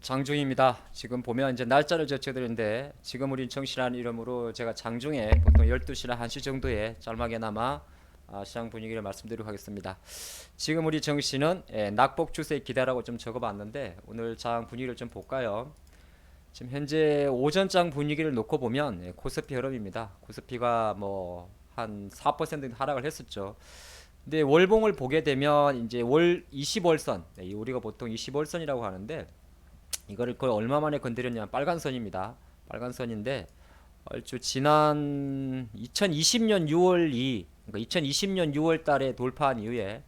장중입니다. 지금 보면 이제 날짜를 적혀드렸는데 지금 우린 정시라는 이름으로 제가 장중에 보통 12시나 1시 정도에 짤막에나마 시장 분위기를 말씀드리도록 하겠습니다. 지금 우리 정시는 낙폭 추세 기대라고 좀 적어봤는데 오늘 장 분위기를 좀 볼까요? 지금 현재 오전장 분위기를 놓고 보면 코스피 흐름입니다. 코스피가 뭐 한 4% 하락을 했었죠. 근데 월봉을 보게 되면 이제 월 20월선, 우리가 보통 20월선이라고 하는데 이거를 거의 얼마 만에 건드렸냐? 빨간 선입니다. 빨간 선인데 얼추 지난 2020년 6월 그러니까 2020년 6월 달에 돌파한 이후에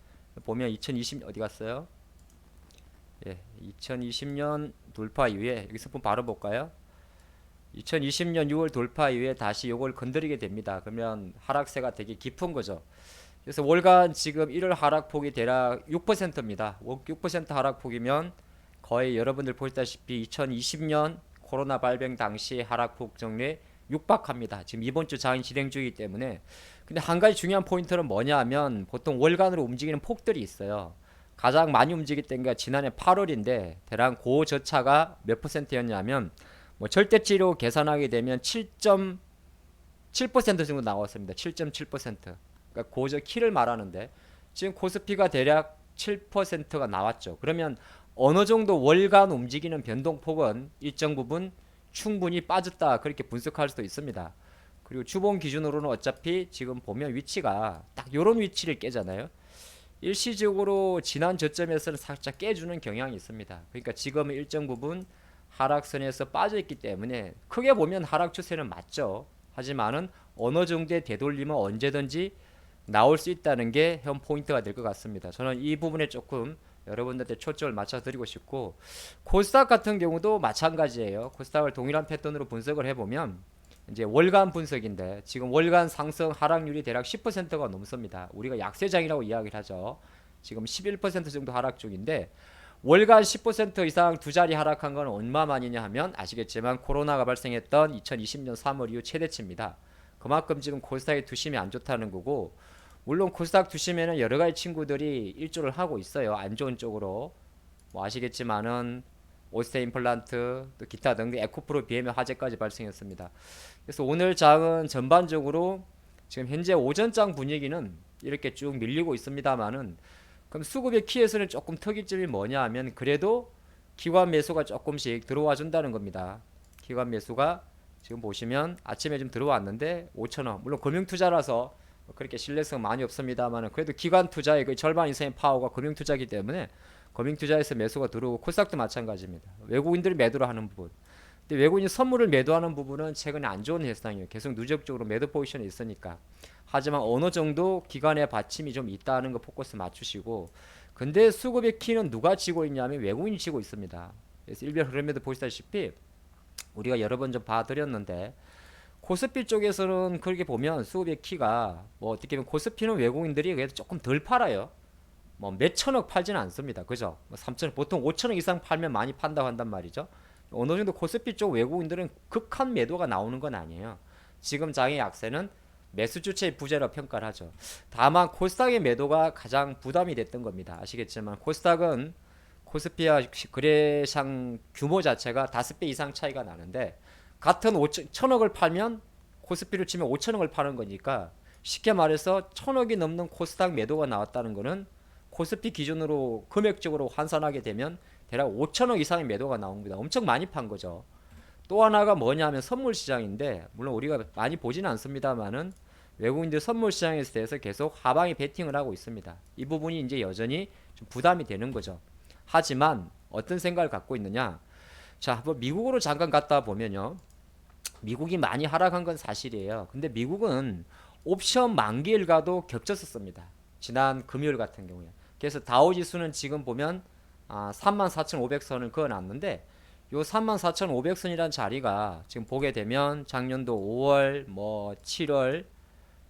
보면 2020 어디 갔어요? 예, 2020년 돌파 이후에 여기서 한번 바로 볼까요? 2020년 6월 돌파 이후에 다시 요걸 건드리게 됩니다. 그러면 하락세가 되게 깊은 거죠. 그래서 월간 지금 1월 하락폭이 대략 6%입니다. 6% 하락폭이면 거의 여러분들 보시다시피 2020년 코로나 발병 당시 하락폭 정리에 육박합니다. 지금 이번 주 장인 진행 중이기 때문에. 근데 한 가지 중요한 포인트는 뭐냐 하면 보통 월간으로 움직이는 폭들이 있어요. 가장 많이 움직였던 게 지난해 8월인데 대략 고저차가 몇 퍼센트였냐면 뭐 절대치로 계산하게 되면 7.7% 정도 나왔습니다. 7.7%. 그러니까 고저 키를 말하는데 지금 코스피가 대략 7%가 나왔죠. 그러면 어느 정도 월간 움직이는 변동폭은 일정 부분 충분히 빠졌다 그렇게 분석할 수도 있습니다. 그리고 주봉 기준으로는 어차피 지금 보면 위치가 딱 요런 위치를 깨잖아요. 일시적으로 지난 저점에서는 살짝 깨주는 경향이 있습니다. 그러니까 지금은 일정 부분 하락선에서 빠져있기 때문에 크게 보면 하락 추세는 맞죠. 하지만은 어느 정도의 되돌림은 언제든지 나올 수 있다는 게 현 포인트가 될 것 같습니다. 저는 이 부분에 조금 여러분들한테 초점을 맞춰드리고 싶고 코스닥 같은 경우도 마찬가지예요. 코스닥을 동일한 패턴으로 분석을 해보면 이제 월간 분석인데 지금 월간 상승 하락률이 대략 10%가 넘습니다. 우리가 약세장이라고 이야기를 하죠. 지금 11% 정도 하락 중인데 월간 10% 이상 두 자리 하락한 건 얼마만이냐 하면 아시겠지만 코로나가 발생했던 2020년 3월 이후 최대치입니다. 그만큼 지금 코스닥에 두심이 안 좋다는 거고 물론 코스닥 두심에는 여러 가지 친구들이 일조를 하고 있어요. 안 좋은 쪽으로. 뭐 아시겠지만은 오스테 임플란트 또 기타 등등 에코프로 비해면 화재까지 발생했습니다. 그래서 오늘 장은 전반적으로 지금 현재 오전장 분위기는 이렇게 쭉 밀리고 있습니다만은 그럼 수급의 키에서는 조금 특이점이 뭐냐 하면 그래도 기관 매수가 조금씩 들어와 준다는 겁니다. 기관 매수가 지금 보시면 아침에 좀 들어왔는데 5천원 물론 금융투자라서 그렇게 신뢰성 많이 없습니다만 그래도 기관 투자의 그 절반 이상의 파워가 금융투자이기 때문에 금융투자에서 매수가 들어오고 코스닥도 마찬가지입니다. 외국인들이 매도를 하는 부분. 근데 외국인이 선물을 매도하는 부분은 최근에 안 좋은 현상이에요. 계속 누적적으로 매도 포지션이 있으니까. 하지만 어느 정도 기관의 받침이 좀 있다는 거 포커스 맞추시고 근데 수급의 키는 누가 쥐고 있냐면 외국인이 쥐고 있습니다. 그래서 일별 흐름에도 보시다시피 우리가 여러 번 좀 봐드렸는데 코스피 쪽에서는 그렇게 보면 수급의 키가 뭐 어떻게 보면 코스피는 외국인들이 그래도 조금 덜 팔아요. 뭐 몇천억 팔지는 않습니다. 그죠? 뭐 3천억 보통 5천억 이상 팔면 많이 판다고 한단 말이죠. 어느 정도 코스피 쪽 외국인들은 극한 매도가 나오는 건 아니에요. 지금 장의 약세는 매수 주체의 부재로 평가를 하죠. 다만 코스닥의 매도가 가장 부담이 됐던 겁니다. 아시겠지만 코스닥은 코스피와 거래상 규모 자체가 5배 이상 차이가 나는데 같은 5천억을 팔면 코스피를 치면 5천억을 파는 거니까 쉽게 말해서 1,000억이 넘는 코스닥 매도가 나왔다는 거는 코스피 기준으로 금액적으로 환산하게 되면 대략 5천억 이상의 매도가 나옵니다. 엄청 많이 판 거죠. 또 하나가 뭐냐 하면 선물 시장인데 물론 우리가 많이 보지는 않습니다만은 외국인들 선물 시장에 대해서 계속 하방에 베팅을 하고 있습니다. 이 부분이 이제 여전히 좀 부담이 되는 거죠. 하지만 어떤 생각을 갖고 있느냐? 자, 한번 미국으로 잠깐 갔다 보면요. 미국이 많이 하락한 건 사실이에요. 근데 미국은 옵션 만기일과도 겹쳤었습니다. 지난 금요일 같은 경우에. 그래서 다우지수는 지금 보면 34,500선을 그어놨는데 요 34,500선이라는 자리가 지금 보게 되면 작년도 5월, 뭐 7월,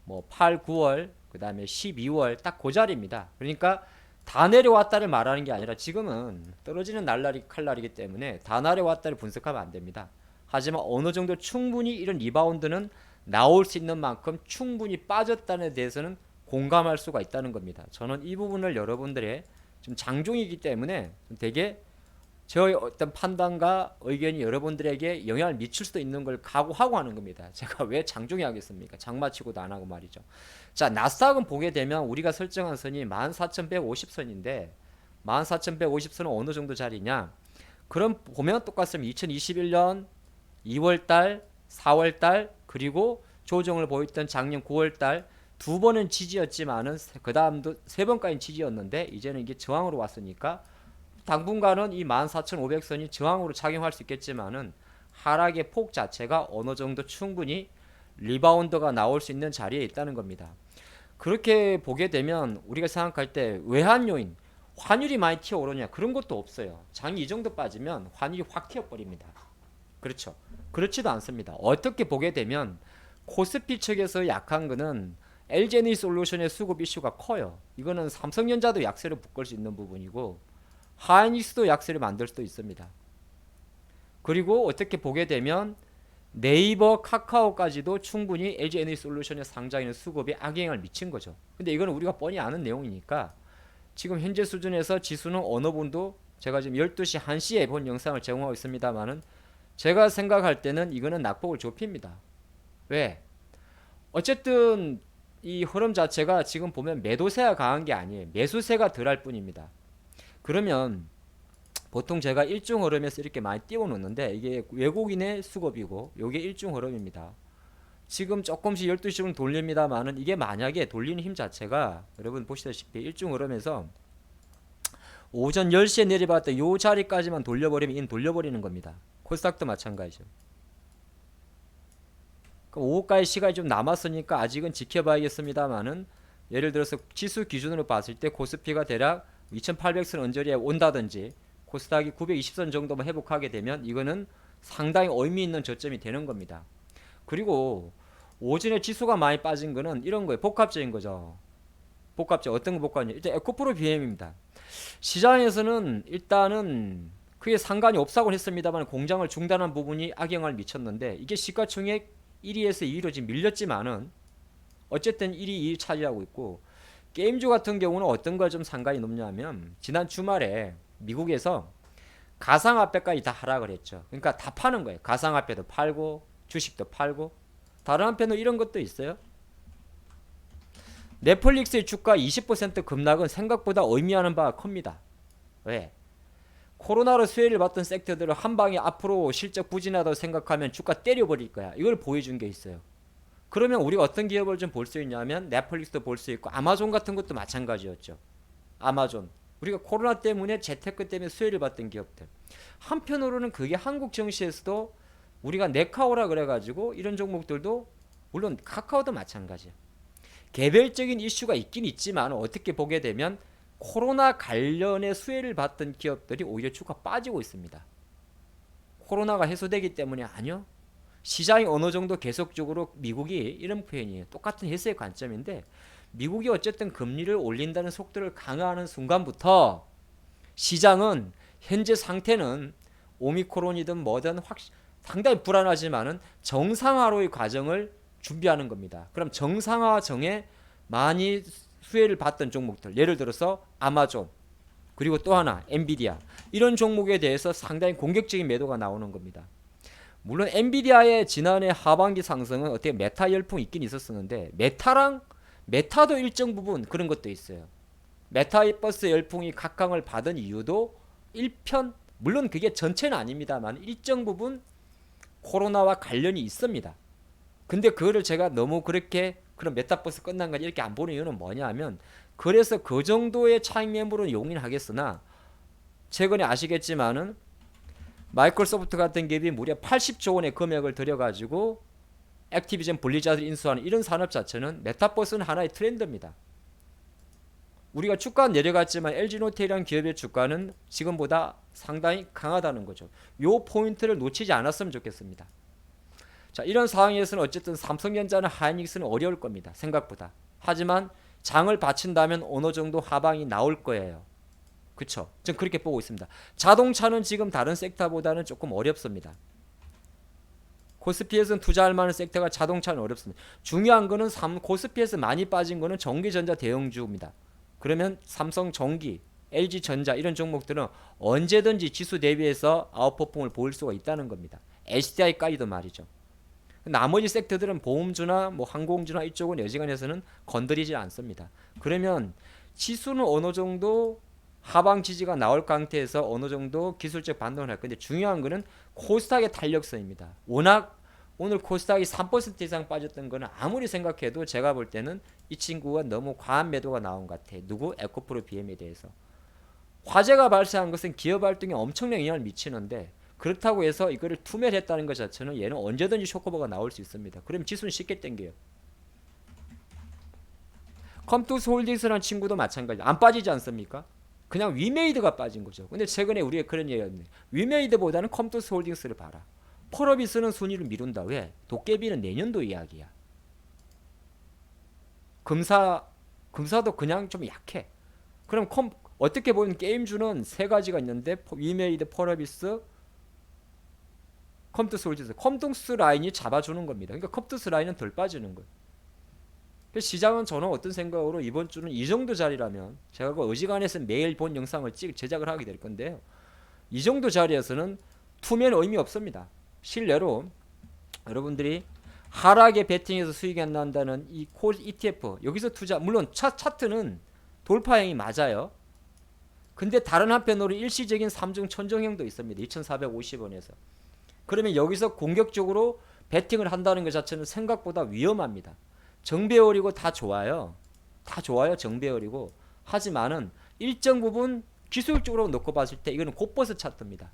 뭐 8, 9월, 그 다음에 12월 딱 그 자리입니다. 그러니까 다 내려왔다를 말하는 게 아니라 지금은 떨어지는 날라리 칼날이기 때문에 다 내려왔다를 분석하면 안 됩니다. 하지만 어느 정도 충분히 이런 리바운드는 나올 수 있는 만큼 충분히 빠졌다는 데 대해서는 공감할 수가 있다는 겁니다. 저는 이 부분을 여러분들의 좀 장중이기 때문에 좀 되게 저의 어떤 판단과 의견이 여러분들에게 영향을 미칠 수도 있는 걸 각오하고 하는 겁니다. 제가 왜 장중에 하겠습니까? 장마치고도 안 하고 말이죠. 자, 나스닥은 보게 되면 우리가 설정한 선이 14,150선인데 14,150선은 어느 정도 자리냐? 그럼 보면 똑같습니다. 2021년 2월달, 4월달 그리고 조정을 보였던 작년 9월달 두 번은 지지였지만은 그 다음도 세 번까지는 지지였는데 이제는 이게 저항으로 왔으니까 당분간은 이 14,500선이 저항으로 작용할 수 있겠지만은 하락의 폭 자체가 어느 정도 충분히 리바운드가 나올 수 있는 자리에 있다는 겁니다. 그렇게 보게 되면 우리가 생각할 때 외환 요인, 환율이 많이 튀어오르냐 그런 것도 없어요. 장이 이 정도 빠지면 환율이 확 튀어버립니다. 그렇죠. 그렇지도 않습니다. 어떻게 보게 되면 코스피 측에서 약한 거는 LG에너지솔루션의 수급 이슈가 커요. 이거는 삼성전자도 약세를 묶을 수 있는 부분이고 하이닉스도 약세를 만들 수도 있습니다. 그리고 어떻게 보게 되면 네이버, 카카오까지도 충분히 LG에너지솔루션의 상장에는 수급에 악영향을 미친 거죠. 근데 이거는 우리가 뻔히 아는 내용이니까 지금 현재 수준에서 지수는 어느 분도 제가 지금 12시 1시에 본 영상을 제공하고 있습니다만은 제가 생각할 때는 이거는 낙폭을 좁힙니다. 왜? 어쨌든 이 흐름 자체가 지금 보면 매도세가 강한 게 아니에요. 매수세가 덜할 뿐입니다. 그러면 보통 제가 일중 흐름에서 이렇게 많이 띄워 놓는데 이게 외국인의 수급이고 이게 일중 흐름입니다. 지금 조금씩 12시로 돌립니다만은 이게 만약에 돌리는 힘 자체가 여러분 보시다시피 일중 흐름에서 오전 10시에 내려봤던 요 자리까지만 돌려버리면 이는 돌려버리는 겁니다. 코스닥도 마찬가지죠. 오후까지 시간이 좀 남았으니까 아직은 지켜봐야겠습니다만은 예를 들어서 지수 기준으로 봤을 때 코스피가 대략 2800선 언저리에 온다든지 코스닥이 920선 정도만 회복하게 되면 이거는 상당히 의미 있는 저점이 되는 겁니다. 그리고 오전에 지수가 많이 빠진 거는 이런 거예요. 복합적인 거죠. 복합적 어떤 거 복합이냐? 일단 에코프로 BM입니다. 시장에서는 일단은 그게 상관이 없다고 했습니다만 공장을 중단한 부분이 악영향을 미쳤는데 이게 시가총액 1위에서 2위로 지금 밀렸지만은 어쨌든 1위, 2위 차지하고 있고 게임주 같은 경우는 어떤 걸 좀 상관이 높냐면 지난 주말에 미국에서 가상화폐까지 다 하락을 했죠. 그러니까 다 파는 거예요. 가상화폐도 팔고 주식도 팔고 다른 한편으로 이런 것도 있어요. 넷플릭스의 주가 20% 급락은 생각보다 의미하는 바가 큽니다. 왜? 코로나로 수혜를 받던 섹터들을 한 방에 앞으로 실적 부진하다고 생각하면 주가 때려버릴 거야. 이걸 보여준 게 있어요. 그러면 우리가 어떤 기업을 좀 볼 수 있냐면 넷플릭스도 볼 수 있고 아마존 같은 것도 마찬가지였죠. 아마존. 우리가 코로나 때문에 재테크 때문에 수혜를 받던 기업들. 한편으로는 그게 한국 증시에서도 우리가 네카오라 그래가지고 이런 종목들도 물론 카카오도 마찬가지야. 개별적인 이슈가 있긴 있지만 어떻게 보게 되면 코로나 관련의 수혜를 받던 기업들이 오히려 주가 빠지고 있습니다. 코로나가 해소되기 때문에 아니요. 시장이 어느 정도 계속적으로 미국이 이런 표현이에요. 똑같은 해석의 관점인데 미국이 어쨌든 금리를 올린다는 속도를 강화하는 순간부터 시장은 현재 상태는 오미크론이든 뭐든 상당히 불안하지만은 정상화로의 과정을 준비하는 겁니다. 그럼 정상화 정에 많이 수혜를 받던 종목들 예를 들어서 아마존 그리고 또 하나 엔비디아 이런 종목에 대해서 상당히 공격적인 매도가 나오는 겁니다. 물론 엔비디아의 지난해 하반기 상승은 어떻게 메타 열풍이 있긴 있었었는데 메타도 일정 부분 그런 것도 있어요. 메타버스 열풍이 각광을 받은 이유도 물론 그게 전체는 아닙니다만 일정 부분 코로나와 관련이 있습니다. 근데 그거를 제가 너무 그렇게 그런 메타버스 끝난 거 이렇게 안 보는 이유는 뭐냐면 그래서 그 정도의 차익 매물은 용인하겠으나 최근에 아시겠지만은 마이크로소프트 같은 기업이 무려 80조 원의 금액을 들여가지고 액티비전 블리자드를 인수하는 이런 산업 자체는 메타버스는 하나의 트렌드입니다. 우리가 주가 내려갔지만 LG노텍이라는 기업의 주가는 지금보다 상당히 강하다는 거죠. 요 포인트를 놓치지 않았으면 좋겠습니다. 자, 이런 상황에서는 어쨌든 삼성전자나 하이닉스는 어려울 겁니다. 생각보다. 하지만 장을 받친다면 어느 정도 하방이 나올 거예요. 그쵸? 전 그렇게 보고 있습니다. 자동차는 지금 다른 섹터보다는 조금 어렵습니다. 코스피에서는 투자할 만한 섹터가 자동차는 어렵습니다. 중요한 거는 코스피에서 많이 빠진 거는 전기전자 대형주입니다. 그러면 삼성전기, LG전자 이런 종목들은 언제든지 지수 대비해서 아웃퍼폼을 보일 수가 있다는 겁니다. SDI까지도 말이죠. 나머지 섹터들은 보험주나 뭐 항공주나 이쪽은 여지간해서는 건드리지 않습니다. 그러면 지수는 어느 정도 하방 지지가 나올 상태에서 어느 정도 기술적 반등을 할 건데 중요한 거는 코스닥의 탄력성입니다. 워낙 오늘 코스닥이 3% 이상 빠졌던 거는 아무리 생각해도 제가 볼 때는 이 친구가 너무 과한 매도가 나온 것 같아. 누구? 에코프로 BM에 대해서. 화재가 발생한 것은 기업 활동에 엄청난 영향을 미치는데 그렇다고 해서 이거를 투매했다는 것 자체는 얘는 언제든지 쇼크버가 나올 수 있습니다. 그러면 지수는 쉽게 땡겨요. 컴투스 홀딩스라는 친구도 마찬가지. 안 빠지지 않습니까? 그냥 위메이드가 빠진 거죠. 근데 최근에 우리가 그런 얘기했는데 위메이드보다는 컴투스 홀딩스를 봐라. 펄어비스는 순위를 미룬다. 왜? 도깨비는 내년도 이야기야. 금사도 그냥 좀 약해. 그럼 어떻게 보면 게임주는 세 가지가 있는데 위메이드, 펄어비스, 컴투스 홀딩스. 컴투스 라인이 잡아주는 겁니다. 그러니까 컴투스 라인은 덜 빠지는 거예요. 시장은 저는 어떤 생각으로 이번 주는 이 정도 자리라면 제가 그 어지간해서 매일 본 영상을 제작을 하게 될 건데요. 이 정도 자리에서는 투면 의미 없습니다. 실례로 여러분들이 하락에 베팅해서 수익이 안 난다는 이 콜 ETF 여기서 투자 물론 차트는 돌파형이 맞아요. 근데 다른 한편으로 일시적인 3중 천정형도 있습니다. 2450원에서. 그러면 여기서 공격적으로 베팅을 한다는 것 자체는 생각보다 위험합니다. 정배열이고 다 좋아요. 다 좋아요. 정배열이고. 하지만은 일정 부분 기술적으로 놓고 봤을 때 이거는 곧버스 차트입니다.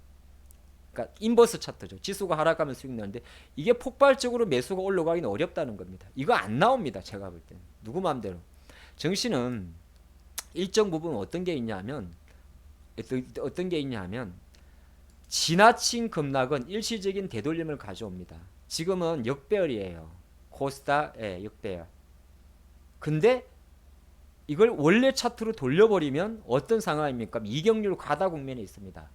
그러니까 인버스 차트죠. 지수가 하락하면 수익 나는데 이게 폭발적으로 매수가 올라가기는 어렵다는 겁니다. 이거 안 나옵니다. 제가 볼 때는. 누구 마음대로. 정신은 일정 부분 어떤 게 있냐면 지나친 급락은 일시적인 되돌림을 가져옵니다. 지금은 역배열이에요. 코스닥의 역배열. 근데 이걸 원래 차트로 돌려버리면 어떤 상황입니까? 이격률 과다 국면에 있습니다.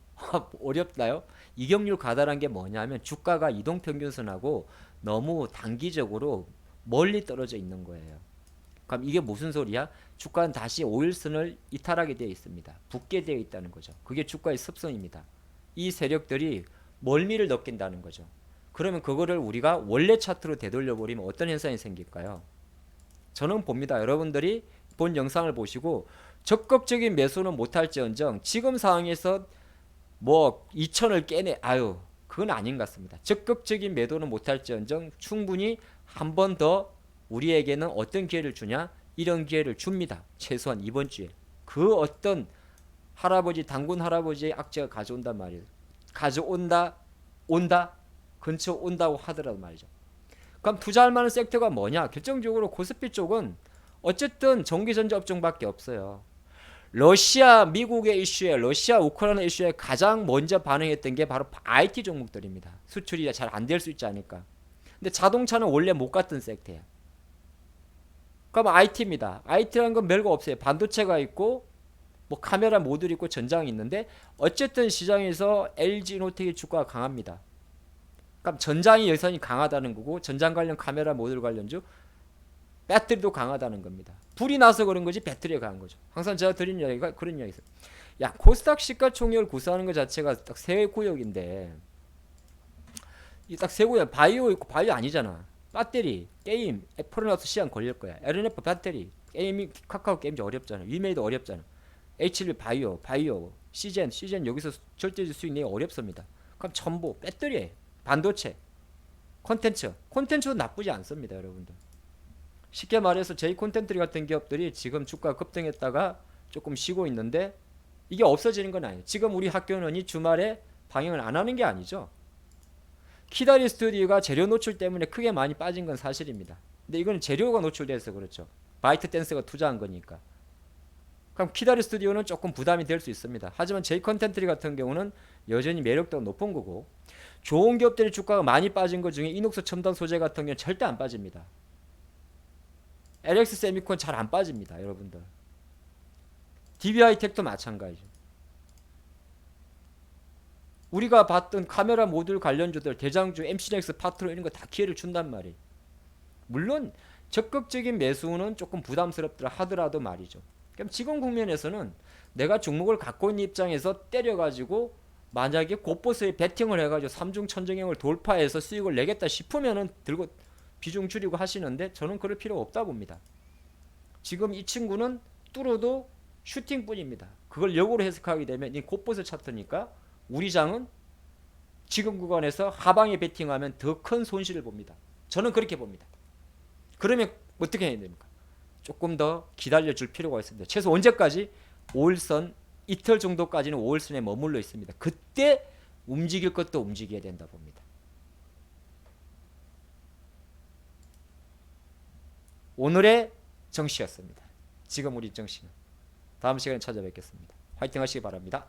어렵나요? 이격률 과다란 게 뭐냐면 주가가 이동평균선하고 너무 단기적으로 멀리 떨어져 있는 거예요. 그럼 이게 무슨 소리야? 주가는 다시 5일선을 이탈하게 되어 있습니다. 붙게 되어 있다는 거죠. 그게 주가의 습성입니다. 이 세력들이 멀미를 느낀다는 거죠. 그러면 그거를 우리가 원래 차트로 되돌려버리면 어떤 현상이 생길까요? 저는 봅니다. 여러분들이 본 영상을 보시고 적극적인 매수는 못할지언정 지금 상황에서 뭐 2천을 깨내 그건 아닌 것 같습니다. 적극적인 매도는 못할지언정 충분히 한 번 더 우리에게는 어떤 기회를 주냐? 이런 기회를 줍니다. 최소한 이번 주에. 그 어떤 당군 할아버지의 악재가 가져온단 말이에요. 온다? 근처 온다고 하더라도 말이죠. 그럼 투자할 만한 섹터가 뭐냐? 결정적으로 코스피 쪽은 어쨌든 전기전자 업종밖에 없어요. 러시아 미국의 이슈에 러시아 우크라이나 이슈에 가장 먼저 반응했던 게 바로 IT 종목들입니다. 수출이 잘 안 될 수 있지 않을까. 근데 자동차는 원래 못 갔던 섹터야. 그럼 IT입니다. IT라는 건 별거 없어요. 반도체가 있고 뭐 카메라 모듈 있고 전장이 있는데 어쨌든 시장에서 LG노텍의 주가가 강합니다. 그럼 전장이 여전히 강하다는 거고 전장 관련 카메라 모듈 관련주 배터리도 강하다는 겁니다. 불이 나서 그런 거지 배터리가 강한 거죠. 항상 제가 드린 이야기가 그런 이야기 있어요. 야 코스닥 시가총액을 구사하는 것 자체가 딱 세 구역인데 이 딱 세 구역 바이오 있고 바이오 아니잖아. 배터리, 게임, 애플은 시간 걸릴 거야. LNF 배터리, 게임이 카카오 게임즈 어렵잖아. 위메이도 어렵잖아. H1 바이오, 시젠 여기서 절대적 수익 내기 어렵습니다. 그럼 전부 배터리에 반도체, 콘텐츠도 나쁘지 않습니다, 여러분들. 쉽게 말해서 제이 콘텐츠 같은 기업들이 지금 주가 급등했다가 조금 쉬고 있는데 이게 없어지는 건 아니에요. 지금 우리 학교는 이 주말에 방영을 안 하는 게 아니죠. 키다리 스튜디오가 재료 노출 때문에 크게 많이 빠진 건 사실입니다. 근데 이건 재료가 노출돼서 그렇죠. 바이트 댄스가 투자한 거니까. 그럼 키다리 스튜디오는 조금 부담이 될 수 있습니다. 하지만 제이 컨텐트 같은 경우는 여전히 매력도가 높은 거고 좋은 기업들의 주가가 많이 빠진 것 중에 이녹스 첨단 소재 같은 경우는 절대 안 빠집니다. LX 세미콘 잘 안 빠집니다. 여러분들. DB하이텍도 마찬가지죠. 우리가 봤던 카메라 모듈 관련주들 대장주 MC넥스 파트로 이런 거 다 기회를 준단 말이에요. 물론 적극적인 매수는 조금 부담스럽더라 하더라도 말이죠. 그럼 지금 국면에서는 내가 중목을 갖고 있는 입장에서 때려가지고 만약에 곳곳에 베팅을 해가지고 삼중 천정형을 돌파해서 수익을 내겠다 싶으면은 들고 비중 줄이고 하시는데 저는 그럴 필요 없다 봅니다. 지금 이 친구는 뚫어도 슈팅뿐입니다. 그걸 역으로 해석하게 되면 이 곳곳을 차트니까 우리 장은 지금 구간에서 하방에 베팅하면 더 큰 손실을 봅니다. 저는 그렇게 봅니다. 그러면 어떻게 해야 됩니까? 조금 더 기다려줄 필요가 있습니다. 최소 언제까지? 5일선 이틀 정도까지는 5일선에 머물러 있습니다. 그때 움직일 것도 움직여야 된다 봅니다. 오늘의 정시였습니다. 지금 우리 정시는. 다음 시간에 찾아뵙겠습니다. 화이팅 하시기 바랍니다.